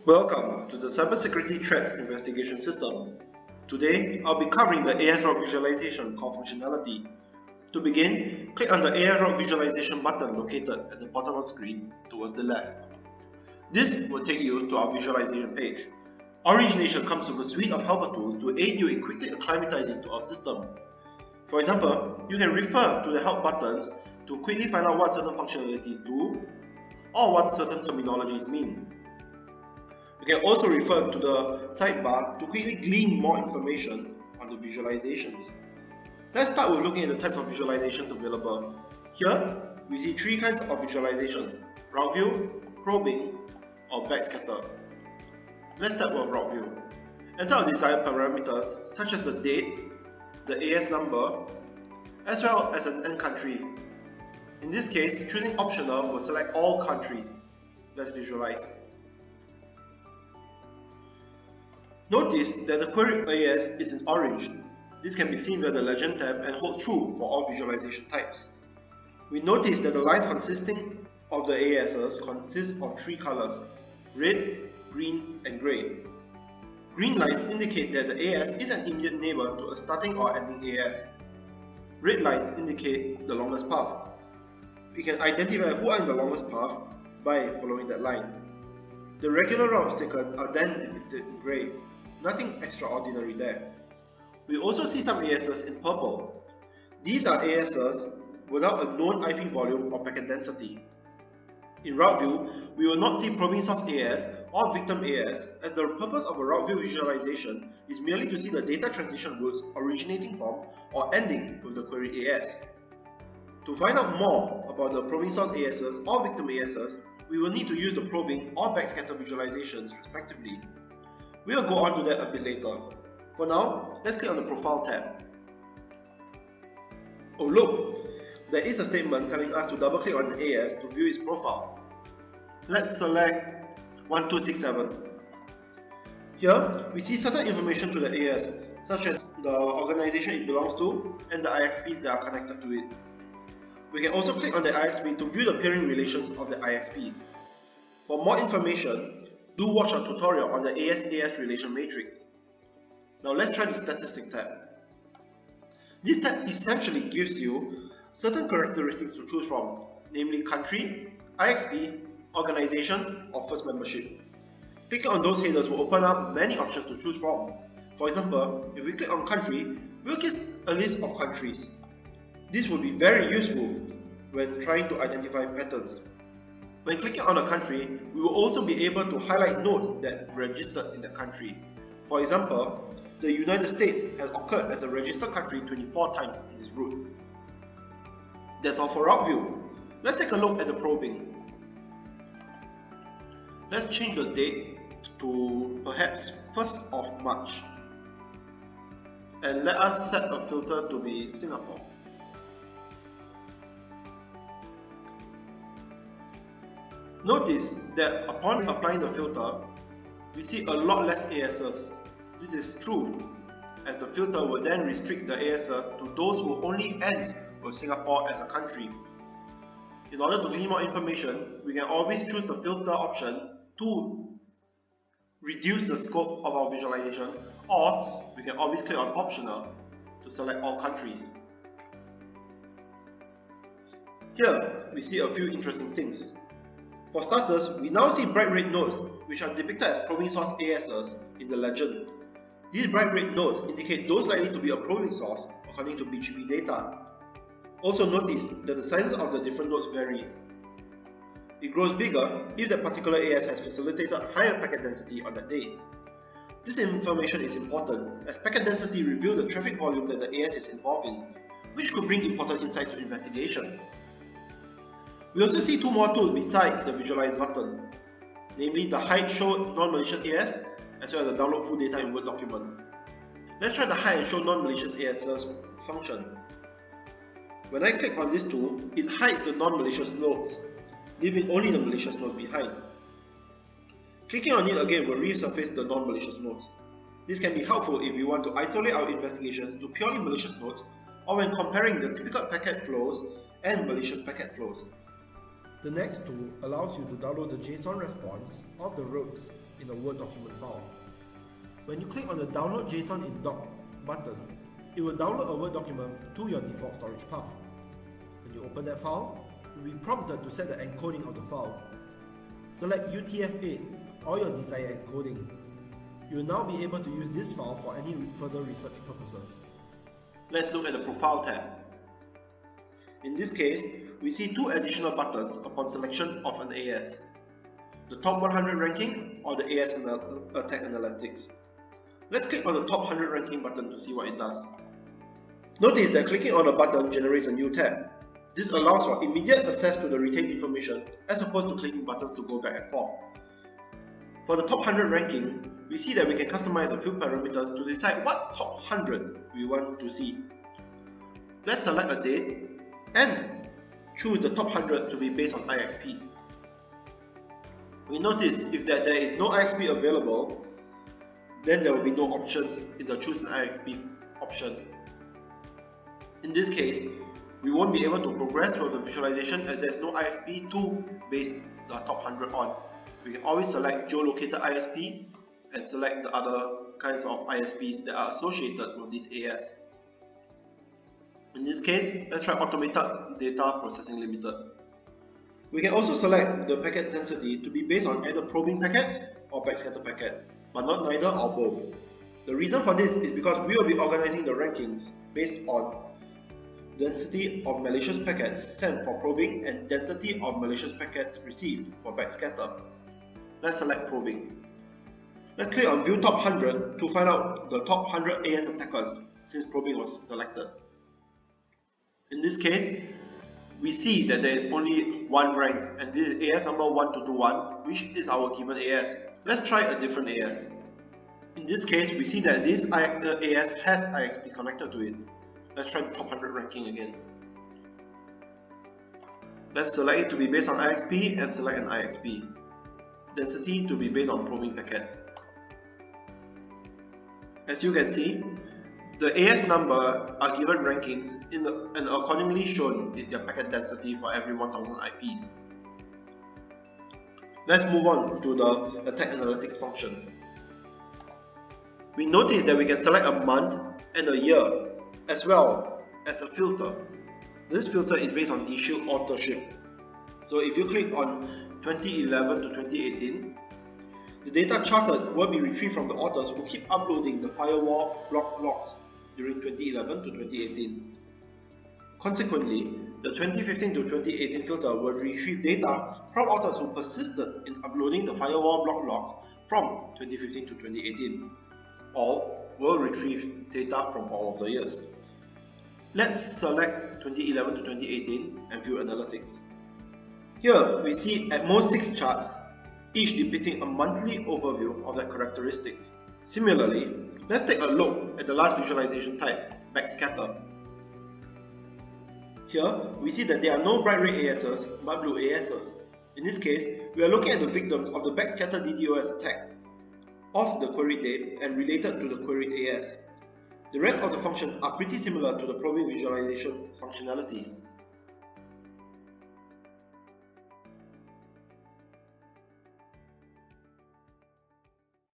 Welcome to the Cybersecurity Threats Investigation System. Today, I'll be covering the AS route visualization core functionality. To begin, click on the AS route visualization button located at the bottom of the screen towards the left. This will take you to our visualization page. Origination comes with a suite of helper tools to aid you in quickly acclimatizing to our system. For example, you can refer to the help buttons to quickly find out what certain functionalities do or what certain terminologies mean. You can also refer to the sidebar to quickly glean more information on the visualizations. Let's start with looking at the types of visualizations available. Here, we see three kinds of visualizations: route view, probing, or backscatter. Let's start with route view. Enter our desired parameters such as the date, the AS number, as well as an end country. In this case, choosing optional will select all countries. Let's visualize. Notice that the queried AS is in orange. This can be seen via the Legend tab and holds true for all visualization types. We notice that the lines consisting of the ASs consist of three colors: red, green, and grey. Green lines indicate that the AS is an immediate neighbor to a starting or ending AS. Red lines indicate the longest path. We can identify who are in the longest path by following that line. The regular routes taken are then depicted in grey. Nothing extraordinary there. We also see some ASs in purple. These are ASs without a known IP volume or packet density. In route view, we will not see probing source AS or victim AS, as the purpose of a route view visualization is merely to see the data transition routes originating from or ending with the queried AS. To find out more about the probing source ASs or victim ASs, we will need to use the probing or backscatter visualizations respectively. We will go on to that a bit later. For now, let's click on the Profile tab. Oh look! There is a statement telling us to double click on an AS to view its profile. Let's select 1267. Here, we see certain information to the AS, such as the organization it belongs to and the IXPs that are connected to it. We can also click on the IXP to view the peering relations of the IXP. For more information, do watch our tutorial on the AS-AS relation matrix. Now let's try the Statistic tab. This tab essentially gives you certain characteristics to choose from, namely country, IXP, organization, or first membership. Clicking on those headers will open up many options to choose from. For example, if we click on country, we'll get a list of countries. This will be very useful when trying to identify patterns. When clicking on a country, we will also be able to highlight nodes that registered in the country. For example, the United States has occurred as a registered country 24 times in this route. That's all for route view. Let's take a look at the probing. Let's change the date to perhaps 1st of March. And let us set a filter to be Singapore. Notice that upon applying the filter, we see a lot less ASs. This is true, as the filter will then restrict the ASs to those who only ends with Singapore as a country. In order to glean more information, we can always choose the filter option to reduce the scope of our visualization, or we can always click on optional to select all countries. Here, we see a few interesting things. For starters, we now see bright red nodes, which are depicted as probing source ASs in the legend. These bright red nodes indicate those likely to be a probing source according to BGP data. Also notice that the sizes of the different nodes vary. It grows bigger if that particular AS has facilitated higher packet density on that day. This information is important, as packet density reveals the traffic volume that the AS is involved in, which could bring important insights to investigation. We also see two more tools besides the Visualize button, namely the Hide Show Non-Malicious AS, as well as the Download Full Data in Word document. Let's try the Hide and Show Non-Malicious ASs function. When I click on this tool, it hides the non-malicious nodes, leaving only the malicious node behind. Clicking on it again will resurface the non-malicious nodes. This can be helpful if we want to isolate our investigations to purely malicious nodes, or when comparing the typical packet flows and malicious packet flows. The next tool allows you to download the JSON response of the routes in a Word document file. When you click on the Download JSON in Doc button, it will download a Word document to your default storage path. When you open that file, you'll be prompted to set the encoding of the file. Select UTF-8 or your desired encoding. You will now be able to use this file for any further research purposes. Let's look at the Profile tab. In this case, we see two additional buttons upon selection of an AS. The top 100 ranking or the AS Attack Analytics. Let's click on the top 100 ranking button to see what it does. Notice that clicking on the button generates a new tab. This allows for immediate access to the retained information as opposed to clicking buttons to go back and forth. For the top 100 ranking, we see that we can customize a few parameters to decide what top 100 we want to see. Let's select a date and choose the top 100 to be based on IXP. We notice if there is no IXP available, then there will be no options in the Choose an IXP option. In this case, we won't be able to progress with the visualization as there is no IXP to base the top 100 on. We can always select geolocated ISP and select the other kinds of ISPs that are associated with this AS. In this case, let's try Automated Data Processing Limited. We can also select the packet density to be based on either probing packets or backscatter packets, but not neither or both. The reason for this is because we will be organizing the rankings based on density of malicious packets sent for probing and density of malicious packets received for backscatter. Let's select probing. Let's click on View Top 100 to find out the top 100 AS attackers since probing was selected. In this case, we see that there is only one rank and this is AS number 1221, which is our given AS. Let's try a different AS. In this case, we see that this AS has IXP connected to it. Let's try the top 100 ranking again. Let's select it to be based on IXP and select an IXP. Density to be based on probing packets. As you can see, the AS number are given rankings and accordingly shown is their packet density for every 1000 IPs. Let's move on to the Attack Analytics function. We notice that we can select a month and a year as well as a filter. This filter is based on DShield authorship. So if you click on 2011 to 2018, the data charted will be retrieved from the authors who keep uploading the firewall block logs during 2011 to 2018. Consequently, the 2015 to 2018 filter will retrieve data from authors who persisted in uploading the firewall block logs from 2015 to 2018. All will retrieve data from all of the years. Let's select 2011 to 2018 and view analytics. Here we see at most 6 charts, each depicting a monthly overview of their characteristics. Similarly, let's take a look at the last visualization type, backscatter. Here we see that there are no bright red ASs but blue ASs. In this case, we are looking at the victims of the backscatter DDoS attack of the query date and related to the queried AS. The rest of the functions are pretty similar to the probing visualization functionalities.